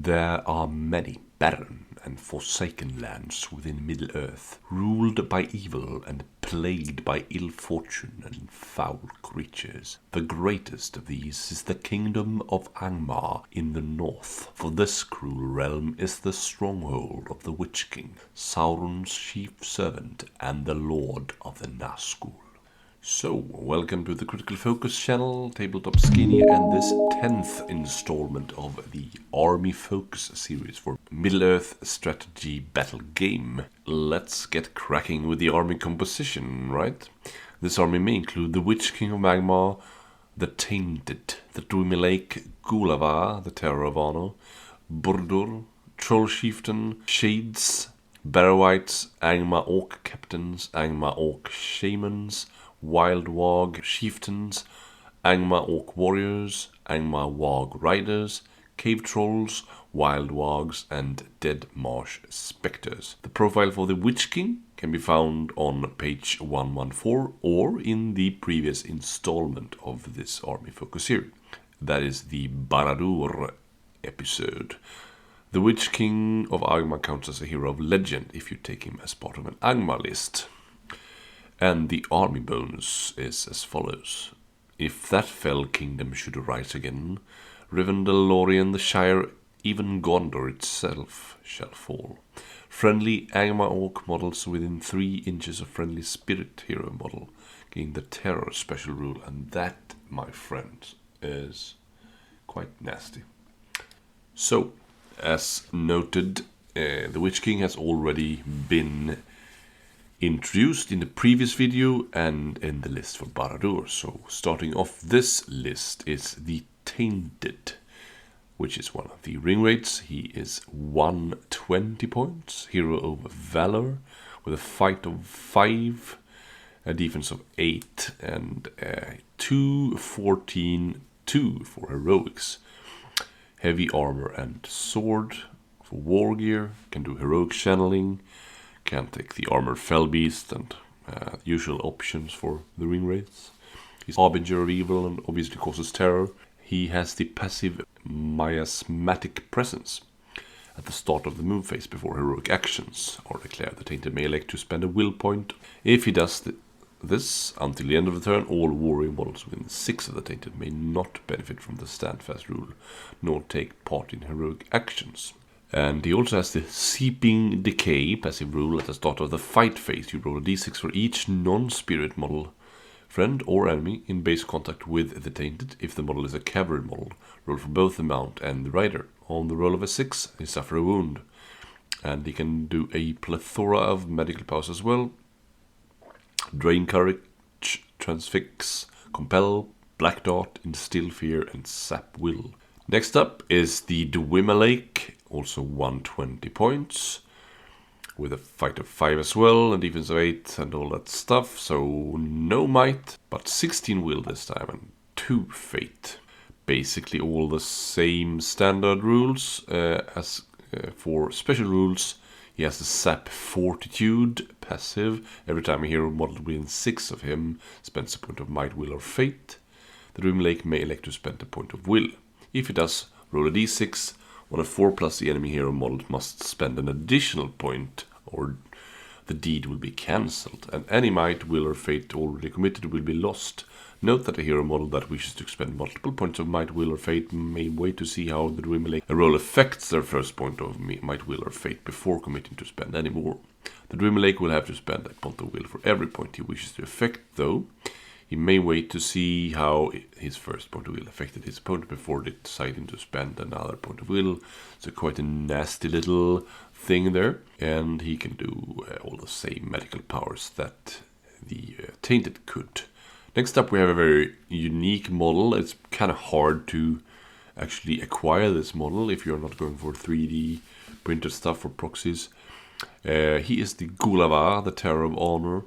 There are many barren and forsaken lands within Middle-earth, ruled by evil and plagued by ill fortune and foul creatures. The greatest of these is the kingdom of Angmar in the north, for this cruel realm is the stronghold of the Witch King, Sauron's chief servant and the lord of the Nazgul. So, welcome to the Critical Focus channel, Tabletop Skinny, and this 10th installment of the Army Focus series for Middle-earth strategy battle game. Let's get cracking with the army composition, right? This army may include the Witch King of Angmar, the Tainted, the Lake, Gulavar, the Terror of Honor, Mordor, Troll Chieftain, Shades, Barrow-wights, Angmar Orc Captains, Angmar Orc Shamans, Wild Warg Chieftains, Angmar Orc Warriors, Angmar Warg Riders, Cave Trolls, Wild Wargs, and Dead Marsh Spectres. The profile for the Witch King can be found on page 114 or in the previous installment of this Army Focus series. That is the Barad-dûr episode. The Witch King of Angmar counts as a hero of legend if you take him as part of an Angmar list. And the army bonus is as follows. If that fell kingdom should arise again, Rivendell, Lorien, the Shire, even Gondor itself shall fall. Friendly Angmar Orc models within 3 inches of friendly spirit hero model gain the terror special rule, and that, my friends, is quite nasty. So, as noted, the Witch King has already been introduced in the previous video and in the list for Barad-dûr. So starting off this list is the Tainted, which is one of the Ringwraiths. He is 120 points, hero of valor, with a fight of 5, a defense of 8, and 214-2 for heroics. Heavy armor and sword for war gear, can do heroic channeling, can take the armored fell beast and usual options for the Ringwraiths. He's Harbinger of Evil and obviously causes terror. He has the passive miasmatic presence at the start of the move phase before heroic actions are declared. The Tainted may elect to spend a will point. If he does this until the end of the turn, all warrior models within 6 of the Tainted may not benefit from the standfast rule, nor take part in heroic actions. And he also has the Seeping Decay passive rule. At the start of the fight phase, you roll a d6 for each non-spirit model, friend or enemy, in base contact with the Tainted. If the model is a cavalry model, roll for both the mount and the rider. On the roll of a 6, he suffer a wound. And he can do a plethora of medical powers as well. Drain Courage, Transfix, Compel, Black Dart, Instill Fear, and Sap Will. Next up is the Lake, also 120 points, with a fight of 5 as well, and defense of 8 and all that stuff. So no might, but 16 will this time, and 2 fate. Basically all the same standard rules as for special rules. He has the Sap Fortitude passive. Every time a hero model within 6 of him spends a point of might, will, or fate, the Lake may elect to spend a point of will. If he does, roll a d6. On a 4+, the enemy hero model must spend an additional point, or the deed will be cancelled, and any might, will, or fate already committed will be lost. Note that a hero model that wishes to expend multiple points of might, will, or fate may wait to see how the Lake roll affects their first point of might, will, or fate before committing to spend any more. The Lake will have to spend a point of will for every point he wishes to affect, though. He may wait to see how his first point of will affected his opponent before deciding to spend another point of will. So quite a nasty little thing there. And he can do all the same medical powers that the Tainted could. Next up we have a very unique model. It's kind of hard to actually acquire this model if you're not going for 3D printed stuff or proxies. He is the Gulavar, the Terror of Honor.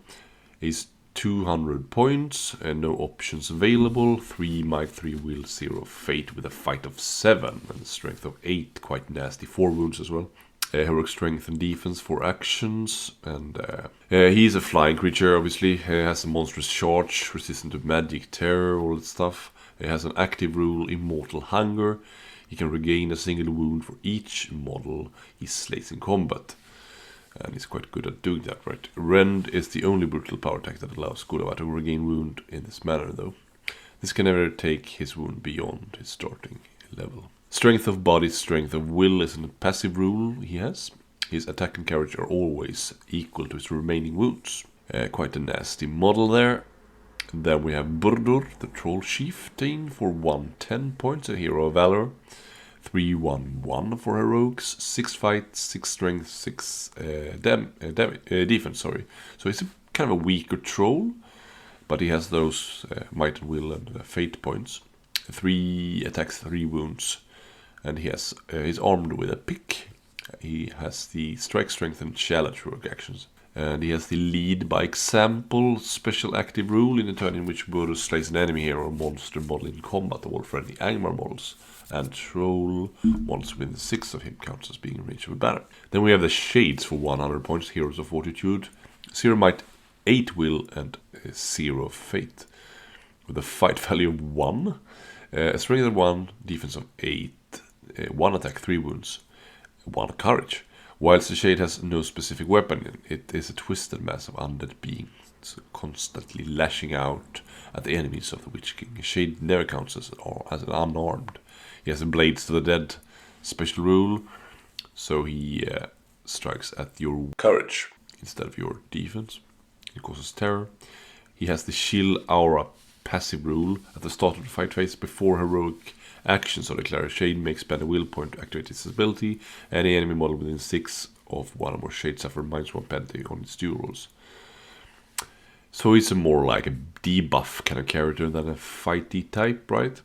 He's 200 points and no options available. 3 might, 3 will, 0 fate with a fight of 7 and a strength of 8. Quite nasty. 4 wounds as well. Heroic strength and defense for actions. And he's a flying creature, obviously. He has a monstrous charge, resistant to magic, terror, all that stuff. He has an active rule, Immortal Hunger. He can regain a single wound for each model he slays in combat. And he's quite good at doing that, right? Rend is the only brutal power attack that allows Gulliver to regain wound in this manner, though. This can never take his wound beyond his starting level. Strength of body, strength of will is a passive rule he has. His attack and courage are always equal to his remaining wounds. Quite a nasty model there. Then we have Mordor, the Troll Chieftain, for 110 points, a hero of valor. 3-1-1 for heroics, 6 fight, 6 strength, 6 defense. Sorry, so he's kind of a weaker troll, but he has those might and will and fate points. 3 attacks, 3 wounds, and he's armed with a pick. He has the strike, strength, and challenge heroic actions. And he has the lead by example special active rule in a turn in which Mordor slays an enemy hero or monster model in combat, all friendly Angmar models. And troll once within 6 of him counts as being in range of a banner. Then we have the Shades for 100 points, Heroes of Fortitude, 0 might, 8 will, and 0 fate. With a fight value of 1, a strength of 1, defense of 8, 1 attack, 3 wounds, 1 courage. Whilst the Shade has no specific weapon, it is a twisted mass of undead beings, constantly lashing out at the enemies of the Witch King. A Shade never counts as an unarmed. He has a Blades to the Dead special rule, so he strikes at your courage instead of your defense. It causes terror. He has the Chill Aura passive rule. At the start of the fight phase, before heroic actions are declared, Shade may spend a will point to activate its ability. Any enemy model within 6 of 1 or more Shades suffer -1 penalty on its dual rolls. So he's more like a debuff kind of character than a fighty type, right?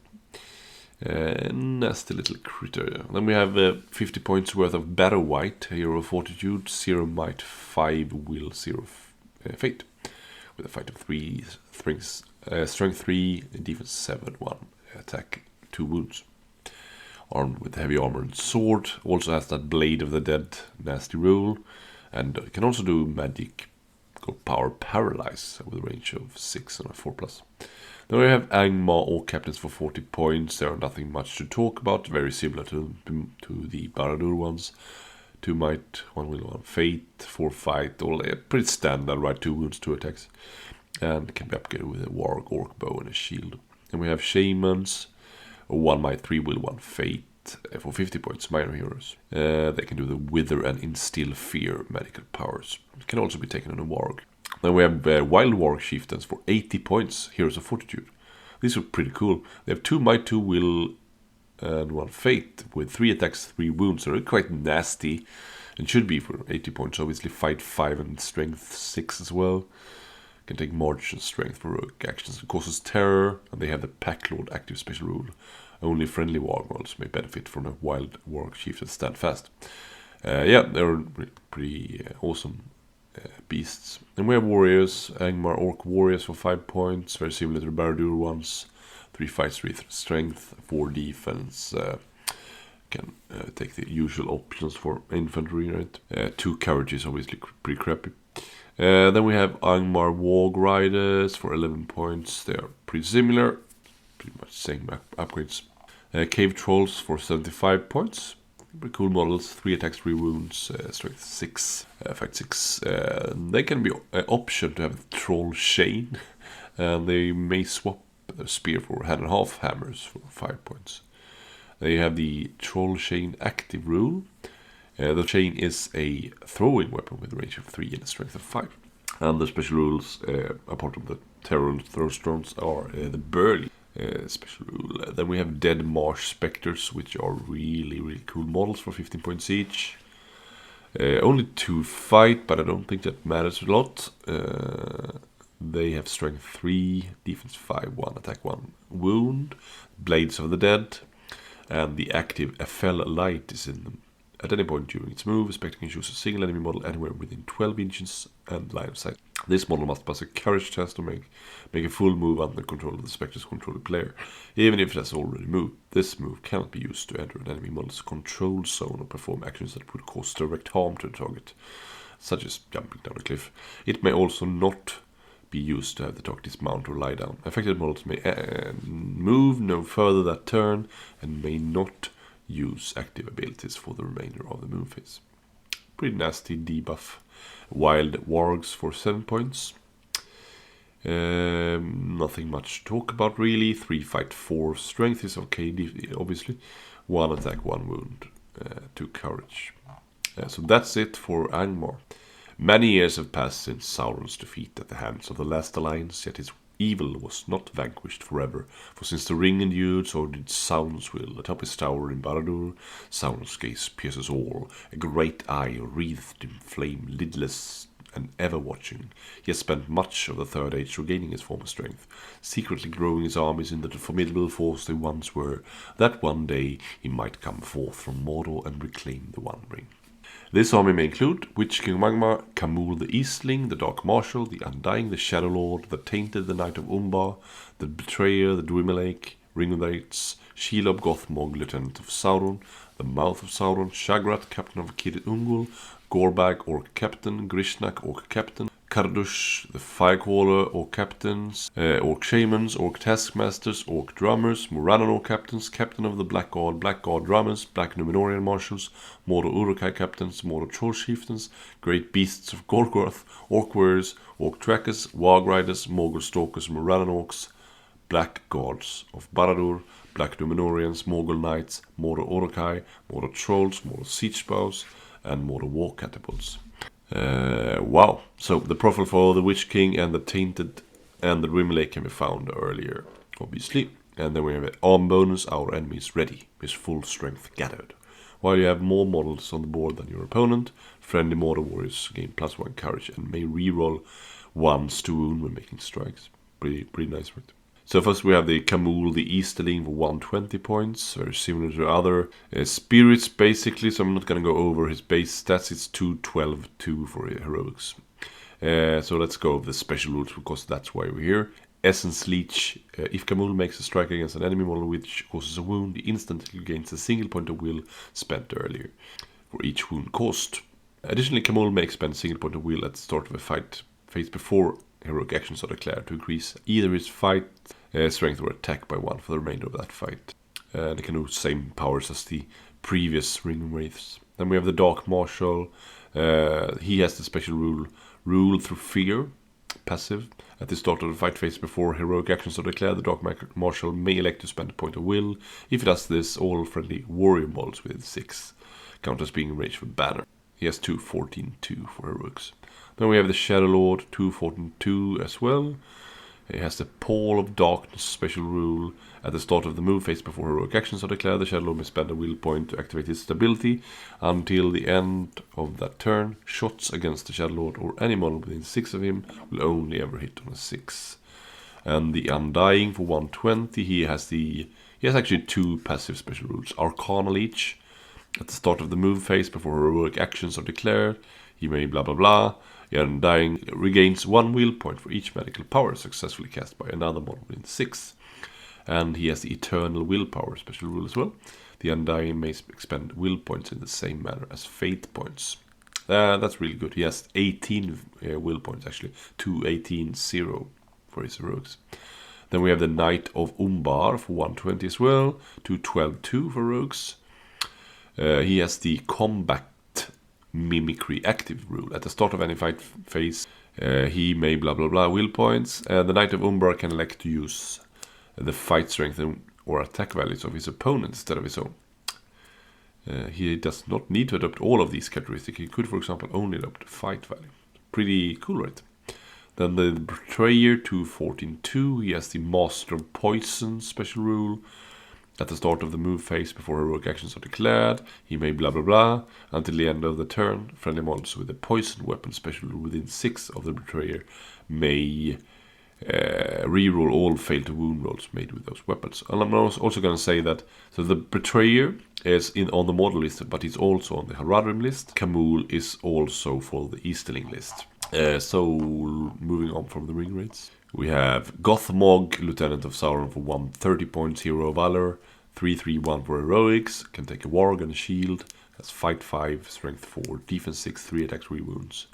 Nasty little critter. Then we have 50 points worth of Battle White, Hero of Fortitude, 0 might, 5 will, 0 fate. With a fight of 3, strength 3, defense 7, 1 attack, 2 wounds. Armed with heavy armor and sword. Also has that Blade of the Dead nasty rule. And can also do magic power paralyze with a range of 6 and a 4+. Then we have Angmar, all captains for 40 points. There are nothing much to talk about. Very similar to the Baradur ones. 2 might, 1 will, 1 fate, 4 fight. All pretty standard, right? 2 wounds, 2 attacks. And can be upgraded with a warg, orc bow, and a shield. And we have Shamans. 1 might, 3 will, 1 fate. For 50 points, minor heroes. They can do the Wither and Instill Fear magical powers. It can also be taken on a warg. Then we have Wild Warg Chieftains for 80 points, Heroes of Fortitude. These are pretty cool. They have 2 might, 2 will, and 1 fate, with 3 attacks, 3 wounds. So they're quite nasty, and should be for 80 points. Obviously, fight 5 and strength 6 as well. Can take march and strength for rogue actions. It causes terror, and they have the Packlord active special rule. Only friendly warg models may benefit from a Wild Warg Chieftain stand fast. Yeah, they're pretty awesome beasts. Then we have warriors, Angmar Orc Warriors for 5 points, very similar to the Baradur ones. 3 fights, 3 strength, 4 defense. Can take the usual options for infantry, right? 2 courage is obviously pretty crappy. Then we have Angmar Warg Riders for 11 points. They are pretty similar, pretty much same upgrades. Cave Trolls for 75 points. Pretty cool models, 3 attacks, 3 wounds, strength 6, fight 6. They can be option to have Troll Chain, and they may swap a spear for 1.5 hammers for 5 points. They have the Troll Chain active rule. The chain is a throwing weapon with a range of 3 and a strength of 5. And the special rules, apart from the terror and throw stones, are the Burly special rule. Then we have Dead Marsh Spectres, which are really, really cool models for 15 points each. Only 2 fight, but I don't think that matters a lot. They have strength 3, defense 5, 1 attack, 1 wound. Blades of the Dead. And the active FL light is in them. At any point during its move, a Spectre can choose a single enemy model anywhere within 12 inches and line of sight. This model must pass a courage test to make a full move under control of the Spectre's controller player, even if it has already moved. This move cannot be used to enter an enemy model's control zone or perform actions that would cause direct harm to the target, such as jumping down a cliff. It may also not be used to have the target dismount or lie down. Affected models may move no further that turn and may not use active abilities for the remainder of the moon phase. Pretty nasty debuff. Wild Wargs for 7 points. Nothing much to talk about really. 3 fight, 4 strength is okay, obviously. 1 attack, 1 wound, 2 courage. So that's it for Angmar. Many years have passed since Sauron's defeat at the hands of the last alliance, yet his evil was not vanquished forever. For since the ring endured, so did Sauron's will. Atop his tower in Barad-dûr, Sauron's gaze pierces all. A great eye wreathed in flame, lidless and ever watching. He has spent much of the Third Age regaining his former strength, secretly growing his armies into the formidable force they once were, that one day he might come forth from Mordor and reclaim the One Ring. This army may include Witch King of Angmar, Khamûl the Eastling, the Dark Marshal, the Undying, the Shadow Lord, the Tainted, the Knight of Umbar, the Betrayer, the Dwemelake, Ringwraiths, Shelob Gothmog, Lieutenant of Sauron, the Mouth of Sauron, Shagrat, Captain of Kirit Ungol, Gorbag, Orc Captain, Grishnak, Orc Captain, Kardush, the Firecaller, Orc Captains, Orc Shamans, Orc Taskmasters, Orc Drummers, Morannon Orc Captains, Captain of the Black God Drummers, Black Númenórean Marshals, Mordor Uruk-hai Captains, Mordor Troll Chieftains, Great Beasts of Gorgoroth, Orc Warriors, Orc Trackers, Warg Riders, Morgul Stalkers, Morannon Orcs, Black Gods of Barad-dûr, Black Númenóreans, Morgul Knights, Mordor Uruk-hai, Mordor Trolls, Mordor Siege Bows, and Mordor War Catapults. Wow. So the profile for the Witch King and the Tainted and the Dwemelake can be found earlier, obviously. And then we have an arm bonus, our enemy is ready, his full strength gathered. While you have more models on the board than your opponent, friendly Mordor warriors gain +1 courage and may reroll 1 to wound when making strikes. Pretty nice, right? So first we have the Khamûl the Easterling for 120 points, very similar to other spirits basically, so I'm not going to go over his base stats. It's 212-2 for heroics. So let's go over the special rules, because that's why we're here. Essence Leech. If Khamûl makes a strike against an enemy model which causes a wound, he instantly gains a single point of will spent earlier for each wound caused. Additionally, Khamûl may expend a single point of will at the start of a fight phase before heroic actions are declared to increase either his fight strength or attack by 1 for the remainder of that fight. They can do the same powers as the previous Ringwraiths. Then we have the Dark Marshal. He has the special rule through fear, passive. At the start of the fight phase before heroic actions are declared, the Dark Marshal may elect to spend a point of will. If he does this, all friendly warrior models with 6 count as being ranged with banner. He has 214-2 for heroics. Then we have the Shadow Lord, 214-2 as well. He has the Pall of Darkness special rule. At the start of the move phase before heroic actions are declared, the Shadow Lord may spend a will point to activate his ability. Until the end of that turn, shots against the Shadow Lord or any model within 6 of him will only ever hit on a 6. And the Undying for 120, he has actually 2 passive special rules. Arcana Leech. At the start of the move phase before heroic actions are declared, he may blah blah blah. The Undying regains 1 will point for each magical power successfully cast by another model within 6. And he has the Eternal Willpower special rule as well. The Undying may expend will points in the same manner as fate points. That's really good. He has 18 will points actually. 218-0 for his heroics. Then we have the Knight of Umbar for 120 as well. 212-2 for heroics. He has the Combat Mimicry active rule. At the start of any fight phase, he may blah blah blah will points. The Knight of Umbar can elect to use the fight strength or attack values of his opponent instead of his own. He does not need to adopt all of these characteristics. He could, for example, only adopt the fight value. Pretty cool, right? Then the Betrayer, 214-2. He has the Master of Poison special rule. At the start of the move phase before heroic actions are declared, he may blah blah blah. Until the end of the turn, friendly models with a poison weapon special rule within 6 of the Betrayer may reroll all fail to wound rolls made with those weapons. And I'm also going to say that so the Betrayer is on the model list, but he's also on the Haradrim list. Khamûl is also for the Easterling list. So moving on from the Ringwraiths, we have Gothmog, Lieutenant of Sauron for 130 points, Hero of Valor, 331 for heroics, can take a warg and a shield, has fight 5, strength 4, defense 6, 3 attacks, 3 wounds.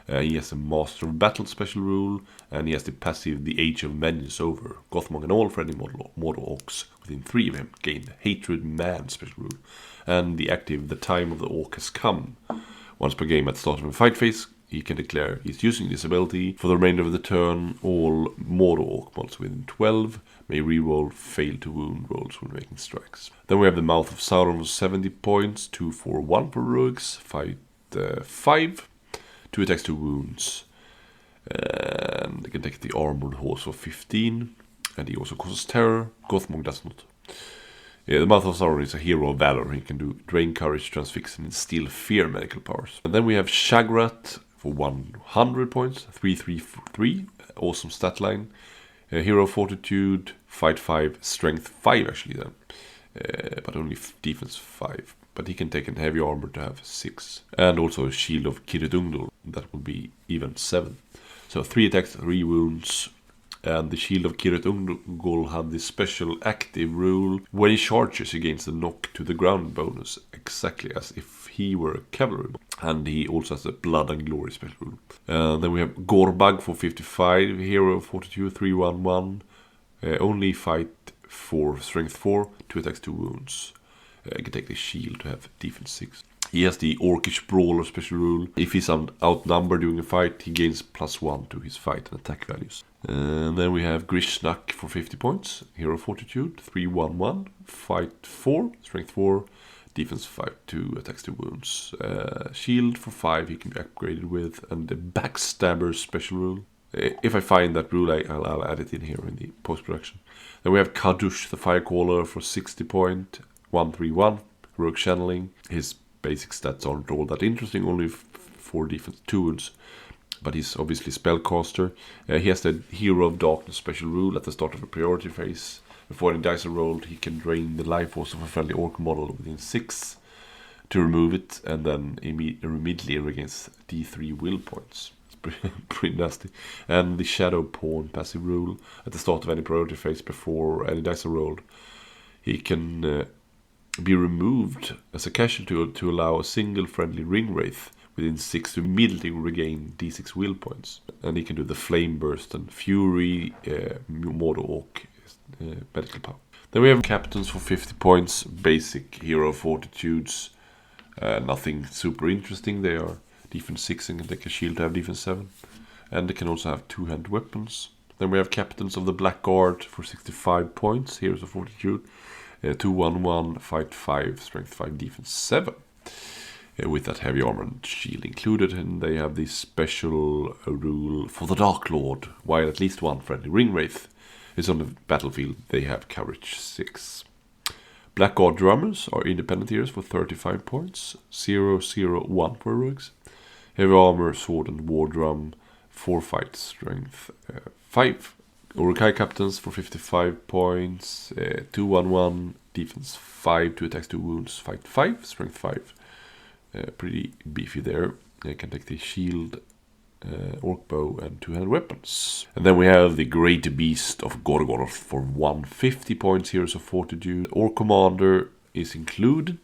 He has a Master of Battle special rule, and he has the passive The Age of Vengeance over Gothmog and all friendly Mordor orcs within 3 of him gain the Hatred Man special rule, and the active The Time of the Orc has come. Once per game at the start of a fight phase, he can declare he's using this ability. For the remainder of the turn, all Mordor orc models within 12 may reroll fail to wound rolls when making strikes. Then we have the Mouth of Sauron for 70 points, 2 for 1 for rogues, fight 5, 2 attacks, 2 wounds. And they can take the Armored Horse for 15, and he also causes terror. Gothmog does not. The Mouth of Sauron is a hero of valor. He can do Drain Courage, Transfix, and Steal Fear medical powers. And then we have Shagrat for 100 points, 3-3-3, awesome stat line. Hero Fortitude, Fight 5, Strength 5 actually then, but only Defense 5. But he can take in heavy armor to have 6. And also a Shield of Kirith Ungol, that will be even 7. So 3 attacks, 3 wounds. And the Shield of Kirith Ungol had this special active rule. When he charges, he gains the knock to the ground bonus, exactly as if he were a cavalry. And he also has a Blood and Glory special rule. Then we have Gorbag for 55, Hero Fortitude 3-1-1. Only fight 4, Strength 4, 2 attacks, 2 wounds. I can take the shield to have defense 6. He has the Orcish Brawler special rule. If he's outnumbered during a fight, he gains +1 to his fight and attack values. And then we have Grishnak for 50 points. Hero Fortitude, 3-1-1. Fight 4, Strength 4, Defense 5, 2 attacks, 2 wounds. Shield for 5 he can be upgraded with. And the Backstabber special rule. If I find that rule, I'll add it in here in the post-production. Then we have Kadush the Firecaller for 60 points. 1-3-1, Rogue Channeling. His basic stats aren't all that interesting, only 4 defense, 2 wounds. But he's obviously Spellcaster. He has the Hero of Darkness special rule at the start of a priority phase. Before any dice are rolled, he can drain the life force of a friendly orc model within 6 to remove it, and then immediately regains D3 will points. It's pretty nasty. And the Shadow Pawn passive rule at the start of any priority phase before any dice are rolled. He can be removed as a casualty to allow a single friendly Ringwraith within 6 to immediately regain D6 will points. And he can do the Flame Burst and Fury Mordor Orc medical power. Then we have Captains for 50 points, basic Hero Fortitudes. Nothing super interesting. They are defense 6 and can take a shield to have defense 7. And they can also have 2-hand weapons. Then we have Captains of the Blackguard for 65 points, Heroes of Fortitude. 2-1-1, fight 5, strength 5, defense 7. With that heavy armor and shield included, and they have this special rule for the Dark Lord. While at least one friendly Ringwraith is on the battlefield, they have courage 6. Blackguard Drummers are independent heroes for 35 points, 0-0-1 for rogues. Heavy armor, sword and war drum, 4 fight, strength 5. Urukai Captains for 55 points, 2-1-1, defense 5, 2 attacks, 2 wounds, fight 5, strength 5. Pretty beefy there. They can take the shield, orc bow, and 2-hand weapons. And then we have the Great Beast of Gorgoroth for 150 points, Heroes of Fortitude. Orc Commander is included.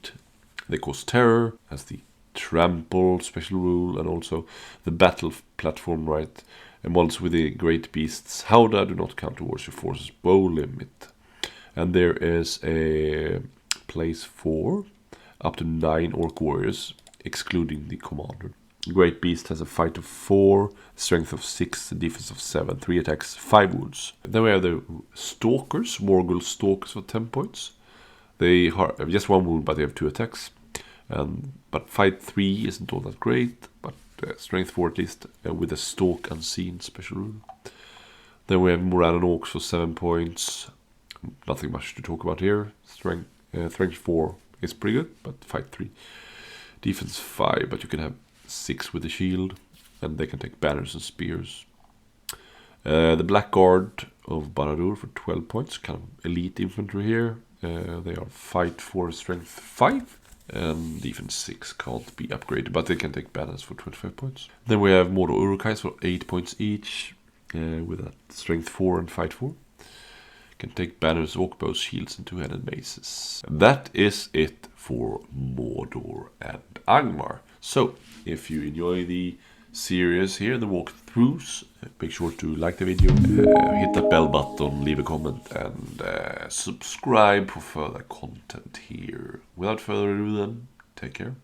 They cause terror, has the Trample special rule, and also the Battle Platform right. And models with the Great Beast's Howdah do not count towards your force's bow limit. And there is a place for up to 9 orc warriors, excluding the commander. Great Beast has a fight of 4, strength of 6, defense of 7, 3 attacks, 5 wounds. Then we have the Stalkers, Morgul Stalkers for 10 points. They have just 1 wound, but they have 2 attacks. But fight 3 isn't all that great, but strength 4 at least, with a Stalk Unseen special rule. Then we have Moran and Orcs for 7 points. Nothing much to talk about here. Strength 4 is pretty good, but fight 3. Defense 5, but you can have 6 with the shield, and they can take banners and spears. The Blackguard of Barad-dûr for 12 points, kind of elite infantry here. They are fight 4, strength 5. And defense 6 can't be upgraded, but they can take banners for 25 points. Then we have Mordor Urukais for 8 points each, with that strength 4 and fight 4. Can take banners, orc bows, shields, and 2-handed maces. That is it for Mordor and Angmar. So, if you enjoy the series here, the walkthroughs. Make sure to like the video, hit that bell button, leave a comment, and subscribe for further content here. Without further ado then, take care.